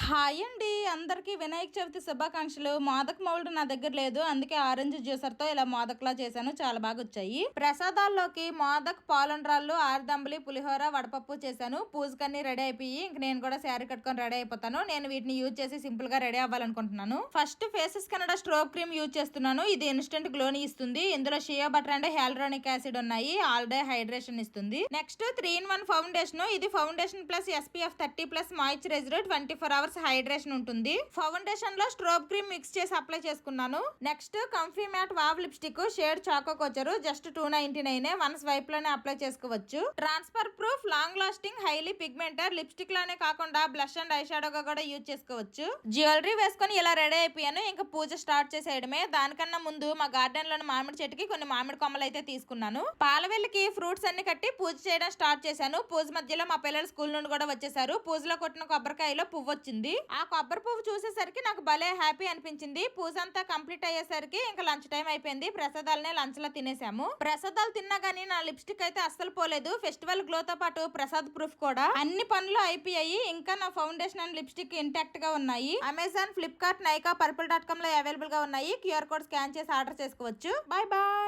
Hi అండి, అందరికీ వినాయక చవితి శుభాకాంక్షలు. మోదక్ మౌల్డ్ నా దగ్గర లేదు, అందుకే ఆరెంజ్ జ్యూసర్ తో ఇలా మోదక్లా చేశాను. చాలా బాగా వచ్చాయి. ప్రసాదాల్లోకి మోదక్, పాలుండ్రాళ్ళు, ఆరుదంబలి, పులిహోర, వడపప్పు చేశాను. పూజకన్నీ రెడీ అయిపోయి ఇంక నేను కూడా శారీ కట్టుకొని రెడీ అయిపోతాను. నేను వీటిని యూజ్ చేసి సింపుల్ గా రెడీ అవ్వాలనుకుంటున్నాను. First faces Canada strobe cream use చేస్తున్నాను. ఇది ఇన్స్టెంట్ గ్లోని ఇస్తుంది. ఇందులో shea butter and hyaluronic acid ఉన్నాయి. ఆల్ డే హైడ్రేషన్ ఇస్తుంది. Next 3-in-1 foundation. ఇది foundation plus SPF 30 plus moisturizer 24 hours hydration ఉంటుంది. ఫౌండేషన్ లో స్ట్రోబ్ క్రీమ్ మిక్స్ చేసి అప్లై చేసుకున్నాను. Next comfy matte wow lipstick shade choco couture just 299. One swipe లోనే apply చేసుకోవచ్చు. Transfer proof, long lasting, highly పిగ్మెంటర్. Lipstick లోనే కాకుండా blush and I షాడోగా కూడా use చేసుకోవచ్చు. జ్యువెలరీ వేసుకొని ఇలా రెడీ అయిపోయాను. ఇంకా పూజ స్టార్ట్ చేసేయడమే. దానికన్నా ముందు మా గార్డెన్ లోని మామిడి చెట్టుకి కొన్ని మామిడి కొమ్మలు అయితే తీసుకున్నాను. పాలవెల్లికి ఫ్రూట్స్ అన్ని కట్టి పూజ చేయడం స్టార్ట్ చేశాను. పూజ మధ్యలో మా పిల్లలు స్కూల్ నుండి కూడా వచ్చేసారు. పూజలో కొట్టిన కొబ్బరికాయలో పువ్వు వచ్చింది. ఆ కొబ్బరి పువ్వు చూసేసరికి నాకు భలే హ్యాపీ అనిపించింది. పూజ అంతా కంప్లీట్ అయ్యేసరికి ఇంకా లంచ్ టైం అయిపోయింది. ప్రసాదాలనే లంచ్ లో తినేసాము. ప్రసాదాలు తిన్నా గానీ నా లిప్స్టిక్ అయితే అస్సలు పోలేదు. ఫెస్టివల్ గ్లో తో పాటు ప్రసాద్ ప్రూఫ్ కూడా. అన్ని పనులు అయిపోయాయి. ఇంకా నా ఫౌండేషన్ అండ్ లిప్స్టిక్ ఇంటాక్ట్ గా ఉన్నాయి. అమెజాన్, ఫ్లిప్కార్ట్, నైకా, purple.com లో అవైలబుల్ గా ఉన్నాయి. QR కోడ్ స్కాన్ చేసి ఆర్డర్ చేసుకోవచ్చు. Bye bye.